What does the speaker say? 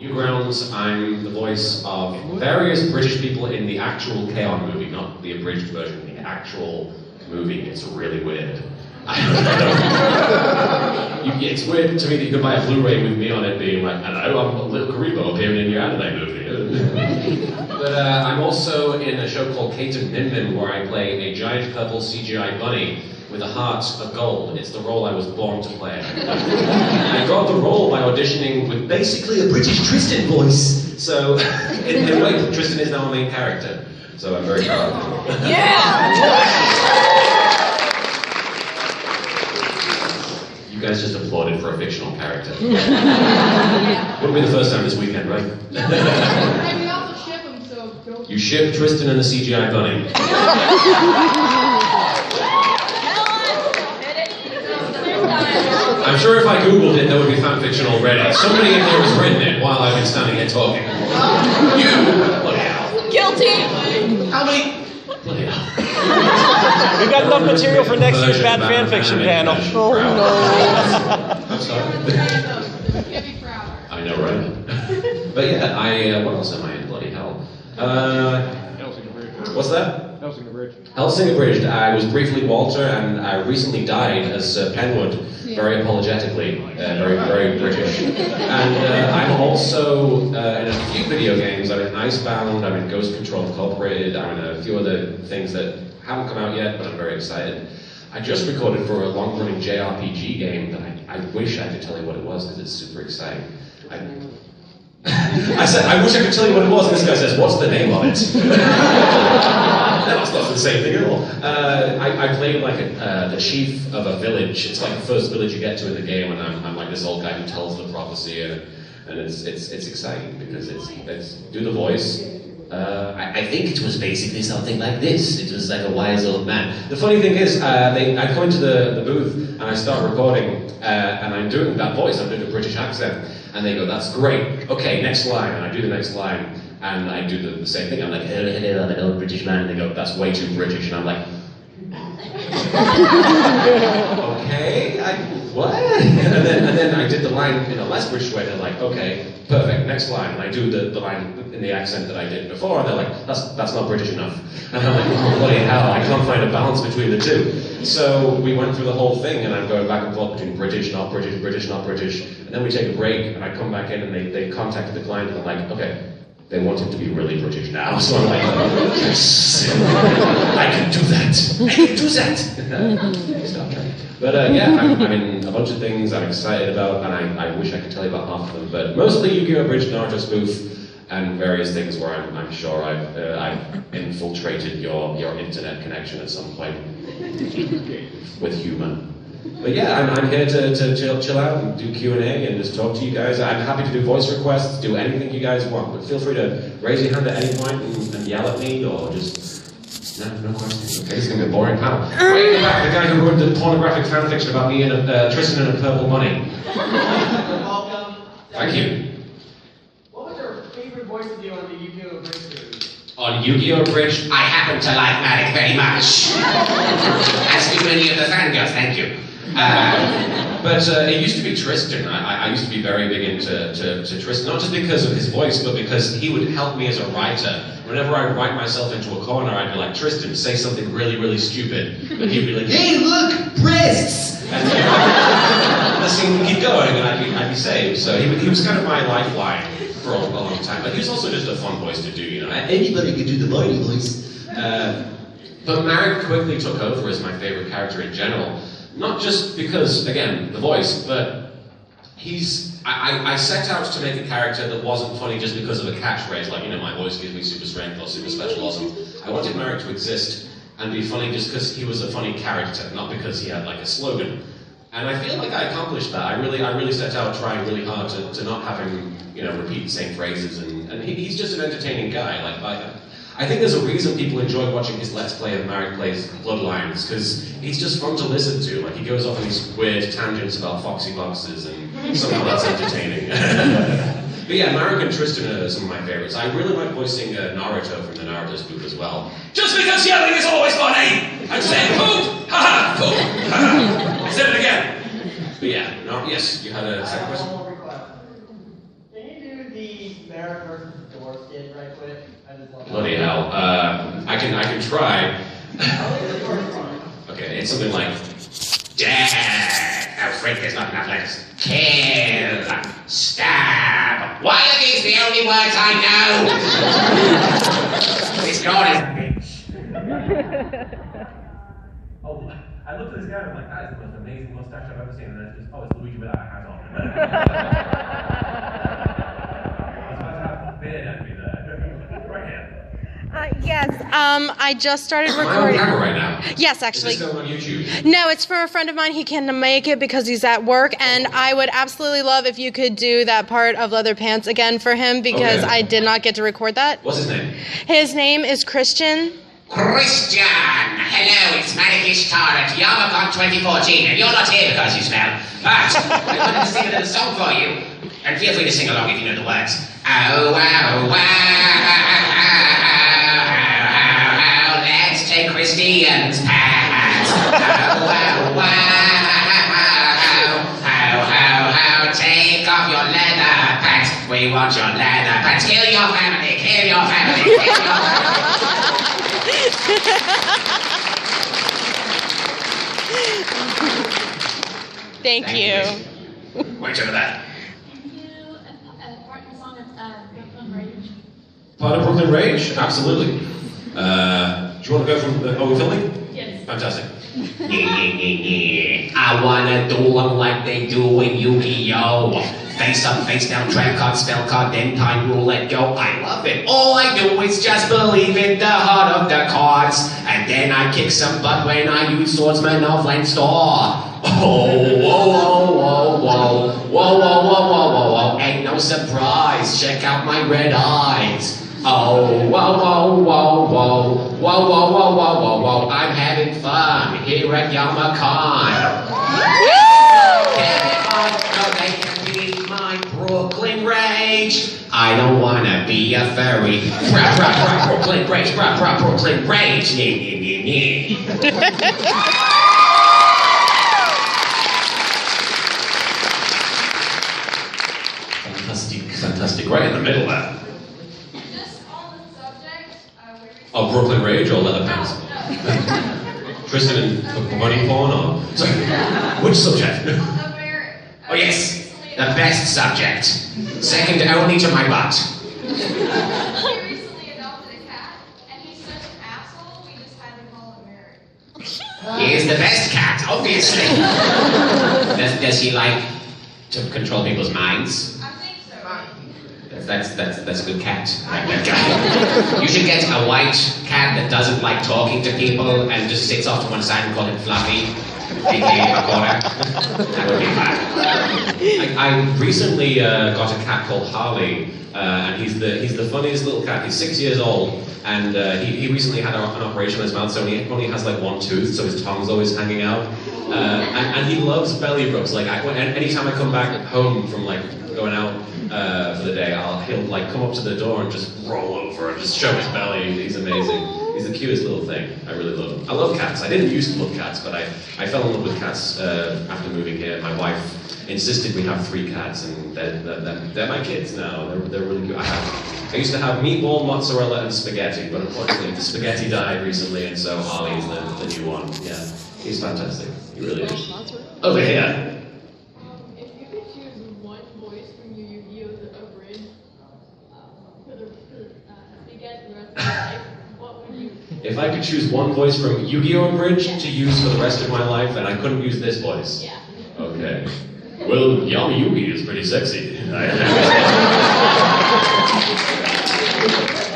Newgrounds, I'm the voice of various British people in the actual K-On! Movie, not the abridged version, the actual movie. It's really weird. It's weird to me that you could buy a Blu-ray with me on it being like, hello, I'm a little Kuriboh appearing in your anime movie. But I'm also in a show called Kate and Min Min, where I play a giant purple CGI bunny with a heart of gold. It's the role I was born to play. I got the role by auditioning with basically a British Tristan voice. So, in a way, Tristan is now a main character. So I'm very proud of him. Yeah! You guys just applauded for a fictional character. Wouldn't be the first time this weekend, right? And we also ship them, so don't... You ship Tristan and the CGI bunny. I'm sure if I googled it, there would be fanfiction already. Somebody in there has written it while I've been standing here talking. You! Bloody hell. Guilty! How many? Bloody hell. We've got enough material for next year's bad fanfiction panel. Oh no. I'm sorry. I know, right? But yeah, what else am I in? Bloody hell. What's that? Helsinger Bridge. I was briefly Walter, and I recently died as Penwood, very apologetically, very British. And I'm also in a few video games. I'm in Icebound, I'm in Ghost Control Incorporated, I'm in a few other things that haven't come out yet, but I'm very excited. I just recorded for a long-running JRPG game that I wish I could tell you what it was, because it's super exciting. I said, I wish I could tell you what it was, and this guy says, what's the name of it? That's not the same thing at all. I played like the chief of a village. It's like the first village you get to in the game, and I'm like this old guy who tells the prophecy, and it's exciting because it's do the voice. I think it was basically something like this. It was like a wise old man. The funny thing is, I come into the booth and I start recording, and I'm doing that voice. I'm doing a British accent, and they go, "That's great. Okay, next line." And I do the next line. And I do the same thing. I'm like, hello, hello, I'm an old British man. And they go, that's way too British. And I'm like, okay, what? And then I did the line in a less British way. They're like, okay, perfect, next line. And I do the line in the accent that I did before. And they're like, that's not British enough. And I'm like, oh, bloody hell, I can't find a balance between the two. So we went through the whole thing, and I'm going back and forth between British, not British, British, not British. And then we take a break, and I come back in, and they contacted the client, and they're like, okay, they want him to be really British now, so I'm like, yes, I can do that. I can do that. Stop trying. But yeah, I'm in a bunch of things I'm excited about, and I wish I could tell you about half of them. But mostly Yu-Gi-Oh! Bridge, Naruto spoof, and various things where I'm sure I've infiltrated your internet connection at some point with humor. But yeah, I'm here to chill out and do Q&A and just talk to you guys. I'm happy to do voice requests, do anything you guys want, but feel free to raise your hand at any point and yell at me, or just... No questions. Okay, this is going to be a boring panel. Right in the back, the guy who wrote the pornographic fanfiction about me and Tristan and a purple bunny. Welcome. Thank you. What was your favorite voice to do on the Yu-Gi-Oh! Bridge series? On Yu-Gi-Oh! Bridge, I happen to like Marik very much. As do many of the fangirls, thank you. But it used to be Tristan. I used to be very big into Tristan, not just because of his voice, but because he would help me as a writer. Whenever I write myself into a corner, I'd be like, Tristan, say something really, really stupid. And he'd be like, hey, look, breasts! And the scene would keep going, and I'd be saved. So he was kind of my lifeline for a long time. But he was also just a fun voice to do, you know. Anybody could do the Barney voice. But Marik quickly took over as my favorite character in general. Not just because, again, the voice, but I set out to make a character that wasn't funny just because of a catchphrase, like, you know, my voice gives me super strength or super special awesome. I wanted Marik to exist and be funny just because he was a funny character, not because he had, like, a slogan. And I feel like I accomplished that. I really set out trying really hard to not have him, you know, repeat the same phrases, and he's just an entertaining guy. Like, I think there's a reason people enjoy watching his Let's Play of Marik Plays Bloodlines, because he's just fun to listen to. Like, he goes off on these weird tangents about foxy boxes, and somehow that's entertaining. But yeah, Marik and Tristan are some of my favorites. I really like voicing Naruto from the Naruto spoof as well. Just because yelling is always funny! I'm saying poop! Haha! Poop! Haha! I said it again! But yeah, yes, you had a second question? Can you do the Barrett versus the Dwarf Kid right quick? I just love Bloody hell. I can try. Okay, it's something like, Dad! Oh, freak, there's not enough letters. Kill! Stab! Why are these the only words I know? This God is a bitch. Oh, I looked at this guy and I'm like, that is the most amazing mustache I've ever seen. And then it's just, oh, it's Luigi without a hat on. I was about to have a beard at me there. Right here. Yes, I just started Am I on recording. camera right now? Yes, actually. Is this going on YouTube? No, it's for a friend of mine. He can't make it because he's at work, and I would absolutely love if you could do that part of Leather Pants again for him because Okay. I did not get to record that. What's his name? His name is Christian. Christian! Hello, it's Manic Ishtar at Yama-Con 2014, and you're not here because you smell. But I wanted to sing a little song for you. And feel free to sing along if you know the words. Oh, wow, wow, let's take Christian's pants. Oh, wow, wow, take off your leather pants. We want your leather pants. Kill your family, kill your family, kill your family. Thank you. Wait over there. Part of the song of Brooklyn Rage. Part of Brooklyn Rage? Absolutely. Do you want to go from the... Oh, we're filming? Yes. Fantastic. I wanna do them like they do in Yu-Gi-Oh! Face up, face down, trap card, spell card, then time roulette go. I love it. All I do is just believe in the heart of the cards. And then I kick some butt when I use Swordsman of Landstar. Oh, whoa, whoa, whoa, whoa. Whoa, whoa, whoa, whoa, whoa, whoa. Ain't no surprise. Check out my red eyes. Oh, whoa, whoa, whoa, whoa. Whoa, whoa, whoa, whoa, whoa, whoa. I'm having fun here at Yama-Con. No, they can beat my Brooklyn Rage. I don't wanna be a furry. Brah, brah, brah, Brooklyn Rage. Brah, brah, Brooklyn Rage. Nee, nee, nee, nee. Fantastic, fantastic. Right in the middle there. Just on the subject, Oh, Brooklyn Rage or Leather Pants? Tristan and bunny porn or... Sorry, which subject? Oh yes, the best subject. Second only to my butt. He recently adopted a cat, and he's such an asshole, we just had to call him Eric. He is the best cat, obviously. Does he like to control people's minds? I think so. That's a good cat. That guy. You should get a white cat that doesn't like talking to people and just sits off to one side and call him Fluffy. AKA a quarter. That would be fun. I recently got a cat called Harley, and he's the funniest little cat. He's 6 years old, and he recently had an operation on his mouth, so he only has like one tooth, so his tongue's always hanging out. And he loves belly rubs. Like anytime I come back home from like going out for the day, he'll like come up to the door and just roll over and just show his belly. He's amazing. He's the cutest little thing. I really love him. I love cats. I didn't used to love cats, but I fell in love with cats after moving here. My wife insisted we have 3 cats, and they're my kids now. They're really cute. I used to have meatball, mozzarella, and spaghetti, but unfortunately the spaghetti died recently, and so Harley is the new one. Yeah, he's fantastic. He really is. Over here. If you could choose one voice from your Yu-Gi-Oh! Abridged for the rest of your life, what would you? If I could choose one voice from Yu-Gi-Oh! Abridged to use for the rest of my life, then I couldn't use this voice. Yeah. Okay. Well, Yami Yugi is pretty sexy.